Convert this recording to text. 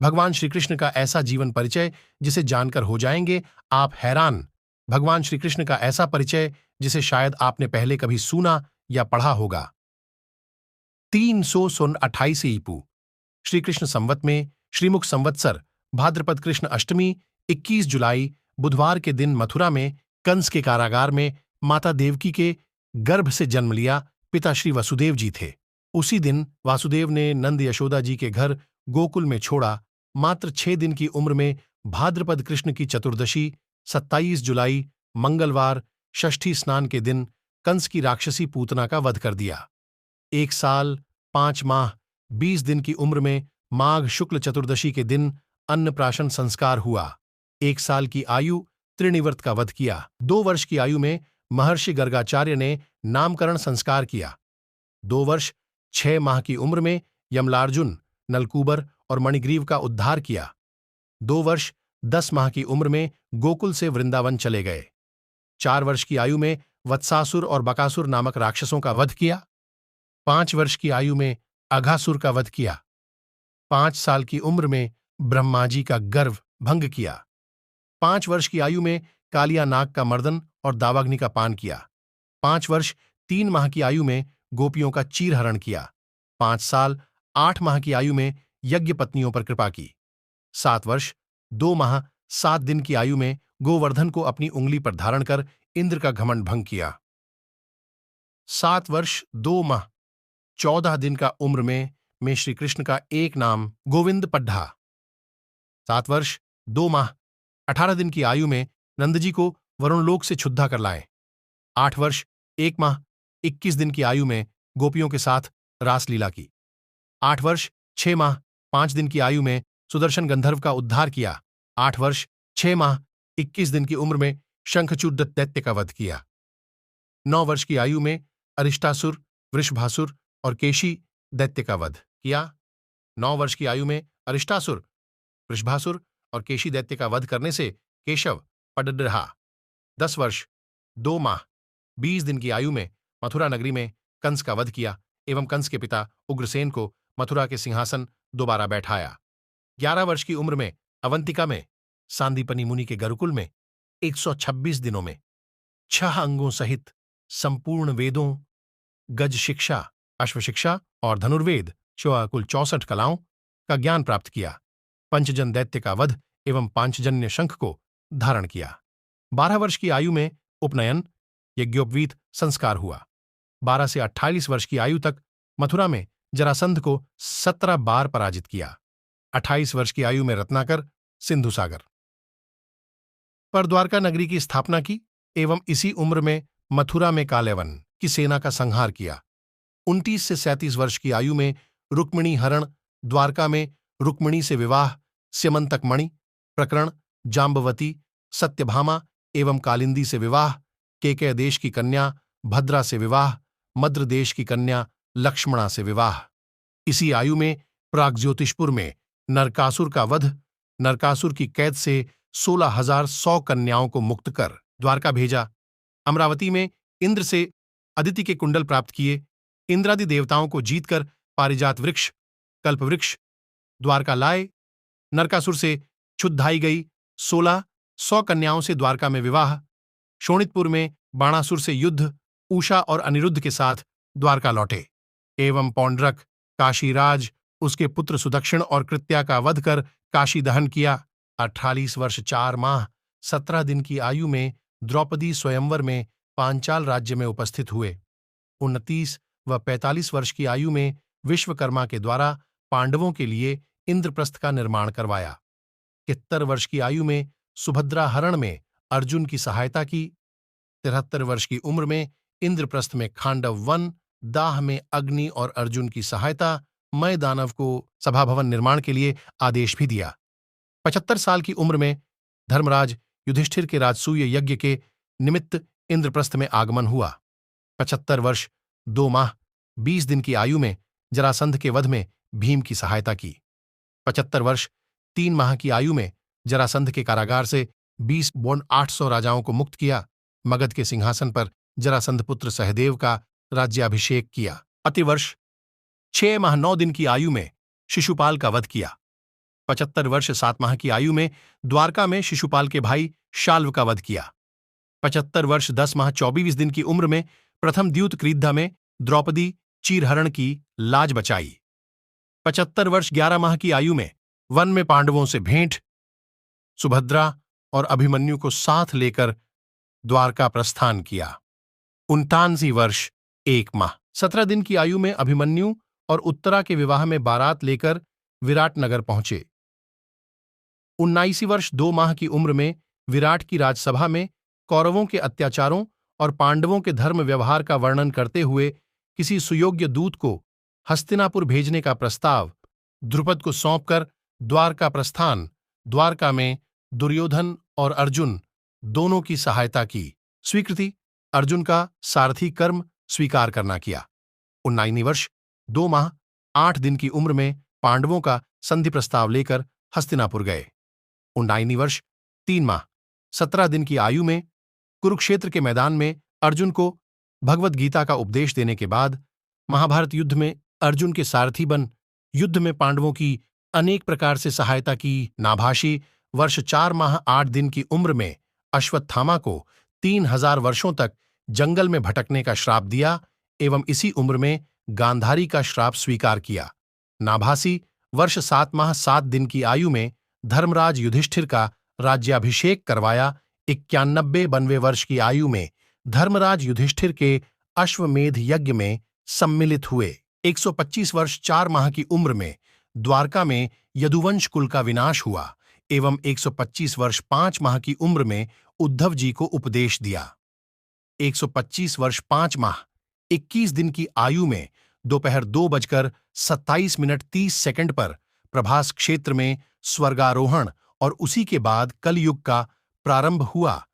भगवान श्री कृष्ण का ऐसा जीवन परिचय जिसे जानकर हो जाएंगे आप हैरान। भगवान श्री कृष्ण का ऐसा परिचय जिसे शायद आपने पहले कभी सुना या पढ़ा होगा। 328 ईपू श्री कृष्ण संवत में श्रीमुख संवत्सर भाद्रपद कृष्ण अष्टमी 21 जुलाई बुधवार के दिन मथुरा में कंस के कारागार में माता देवकी के गर्भ से जन्म लिया पिता श्री वसुदेव जी थे। उसी दिन वासुदेव ने नंद यशोदा जी के घर गोकुल में छोड़ा। मात्र 6 दिन की उम्र में भाद्रपद कृष्ण की चतुर्दशी 27 जुलाई मंगलवार षष्ठी स्नान के दिन कंस की राक्षसी पूतना का वध कर दिया। 1 साल 5 माह 20 दिन की उम्र में माघ शुक्ल चतुर्दशी के दिन अन्नप्राशन संस्कार हुआ। 1 साल की आयु त्रिनिवर्त का वध किया। 2 वर्ष की आयु में महर्षि गर्गाचार्य ने नामकरण संस्कार किया। 2 वर्ष 6 माह की उम्र में यमलार्जुन नलकूबर और मणिग्रीव का उद्धार किया। 2 वर्ष 10 माह की उम्र में गोकुल से वृंदावन चले गए। 4 वर्ष की आयु में वत्सासुर और बकासुर नामक राक्षसों का वध किया। 5 वर्ष की आयु में अघासुर का वध किया। 5 साल की उम्र में ब्रह्माजी का गर्भ भंग किया। 5 वर्ष की आयु में कालिया नाग का मर्दन और दावाग्नि का पान किया। 5 वर्ष 3 माह की आयु में गोपियों का चीरहरण किया। 5 साल 8 माह की आयु में यज्ञ पत्नियों पर कृपा की। 7 वर्ष 2 माह 7 दिन की आयु में गोवर्धन को अपनी उंगली पर धारण कर इंद्र का घमंड भंग किया। 7 वर्ष 2 माह 14 दिन का उम्र में श्री कृष्ण का एक नाम गोविंद पढ़ा। 7 वर्ष 2 माह 18 दिन की आयु में नंदजी को वरुणलोक से क्षुद्धा कर लाए। 8 वर्ष 1 माह 21 दिन की आयु में गोपियों के साथ रासलीला की। 8 वर्ष 6 माह 5 दिन की आयु में सुदर्शन गंधर्व का उद्धार किया। 8 वर्ष 6 माह 21 दिन की उम्र में शंखचूड दैत्य का वध किया। 9 वर्ष की आयु में अरिष्टासुर वृषभासुर और केशी दैत्य का वध किया। 9 वर्ष की आयु में अरिष्टासुर वृषभासुर और केशी दैत्य का वध करने से केशव पढ़ रहा। 10 वर्ष 2 माह 20 दिन की आयु में मथुरा नगरी में कंस का वध किया एवं कंस के पिता उग्रसेन को मथुरा के सिंहासन दोबारा बैठाया। 11 वर्ष की उम्र में अवंतिका में सांदीपनी मुनि के गुरुकुल में 126 दिनों में 6 अंगों सहित संपूर्ण वेदों, गज शिक्षा, अश्व शिक्षा और धनुर्वेद कुल 64 कलाओं का ज्ञान प्राप्त किया। पंचजन दैत्य का वध एवं पांचजन्य शंख को धारण किया। 12 वर्ष की आयु में उपनयन यज्ञोपवीत संस्कार हुआ। 12 से 28 वर्ष की आयु तक मथुरा में जरासंध को 17 बार पराजित किया। 28 वर्ष की आयु में रत्नाकर सिंधु सागर पर द्वारका नगरी की स्थापना की एवं इसी उम्र में मथुरा में कालयवन की सेना का संहार किया। 29 से 37 वर्ष की आयु में रुक्मिणी हरण द्वारका में रुक्मिणी से विवाह स्यमंतक मणि प्रकरण जाम्बवती सत्यभामा एवं कालिंदी से विवाह केकय देश की कन्या भद्रा से विवाह मद्र देश की कन्या लक्ष्मणा से विवाह। इसी आयु में प्रागज्योतिषपुर में नरकासुर का वध नरकासुर की कैद से 16,100 कन्याओं को मुक्त कर द्वारका भेजा। अमरावती में इंद्र से अदिति के कुंडल प्राप्त किए। इंद्रादि देवताओं को जीतकर पारिजात वृक्ष कल्पवृक्ष द्वारका लाए। नरकासुर से क्षुद्धाई गई 1600 कन्याओं से द्वारका में विवाह। शोणितपुर में बाणासुर से युद्ध उषा और अनिरुद्ध के साथ द्वारका लौटे एवं पौंड्रक काशीराज उसके पुत्र सुदक्षिण और कृत्या का वध कर काशी दहन किया। 48 वर्ष 4 माह 17 दिन की आयु में द्रौपदी स्वयंवर में पांचाल राज्य में उपस्थित हुए। 29 व 45 वर्ष की आयु में विश्वकर्मा के द्वारा पांडवों के लिए इंद्रप्रस्थ का निर्माण करवाया। 71 वर्ष की आयु में सुभद्रा हरण में अर्जुन की सहायता की। 73 वर्ष की उम्र में इंद्रप्रस्थ में खांडव वन दाह में अग्नि और अर्जुन की सहायता मय दानव को सभाभवन निर्माण के लिए आदेश भी दिया। 75 साल की उम्र में धर्मराज युधिष्ठिर के राजसूय यज्ञ के निमित्त इंद्रप्रस्थ में आगमन हुआ। 75 वर्ष 2 माह 20 दिन की आयु में जरासंध के वध में भीम की सहायता की। 75 वर्ष 3 माह की आयु में जरासंध के कारागार से 20,800 राजाओं को मुक्त किया। मगध के सिंहासन पर जरासंध पुत्र सहदेव का राज्याभिषेक किया। अतिवर्ष 6 माह 9 दिन की आयु में शिशुपाल का वध किया। 75 वर्ष 7 माह की आयु में द्वारका में शिशुपाल के भाई शाल्व का वध किया। 75 वर्ष 10 माह 24 दिन की उम्र में प्रथम द्यूत क्रीधा में द्रौपदी चीरहरण की लाज बचाई। 75 वर्ष 11 माह की आयु में वन में पांडवों से भेंट, सुभद्रा और अभिमन्यु को साथ लेकर द्वारका प्रस्थान किया। 49 वर्ष 1 माह 17 दिन की आयु में अभिमन्यु और उत्तरा के विवाह में बारात लेकर विराटनगर पहुंचे। 19 वर्ष 2 माह की उम्र में विराट की राजसभा में कौरवों के अत्याचारों और पांडवों के धर्म व्यवहार का वर्णन करते हुए किसी सुयोग्य दूत को हस्तिनापुर भेजने का प्रस्ताव द्रुपद को सौंपकर द्वारका प्रस्थान। द्वारका में दुर्योधन और अर्जुन दोनों की सहायता की। स्वीकृति, अर्जुन का सारथी कर्म स्वीकार करना किया। 19 वर्ष 2 माह 8 दिन की उम्र में पांडवों का संधि प्रस्ताव लेकर हस्तिनापुर गए। 19 वर्ष 3 माह 17 दिन की आयु में कुरुक्षेत्र के मैदान में अर्जुन को भगवद गीता का उपदेश देने के बाद महाभारत युद्ध में अर्जुन के सारथी बन युद्ध में पांडवों की अनेक प्रकार से सहायता की। नाभाषी वर्ष 4 माह 8 दिन की उम्र में अश्वत्थामा को 3000 वर्षों तक जंगल में भटकने का श्राप दिया एवं इसी उम्र में गांधारी का श्राप स्वीकार किया। नाभासी वर्ष 7 माह 7 दिन की आयु में धर्मराज युधिष्ठिर का राज्याभिषेक करवाया। 91वें वर्ष की आयु में धर्मराज युधिष्ठिर के अश्वमेध यज्ञ में सम्मिलित हुए। 125 वर्ष 4 माह की उम्र में द्वारका में यदुवंश कुल का विनाश हुआ एवं 125 वर्ष 5 माह की उम्र में उद्धव जी को उपदेश दिया। 125 वर्ष 5 माह 21 दिन की आयु में दोपहर 2:27:30 पर प्रभास क्षेत्र में स्वर्गारोहण और उसी के बाद कलयुग का प्रारंभ हुआ।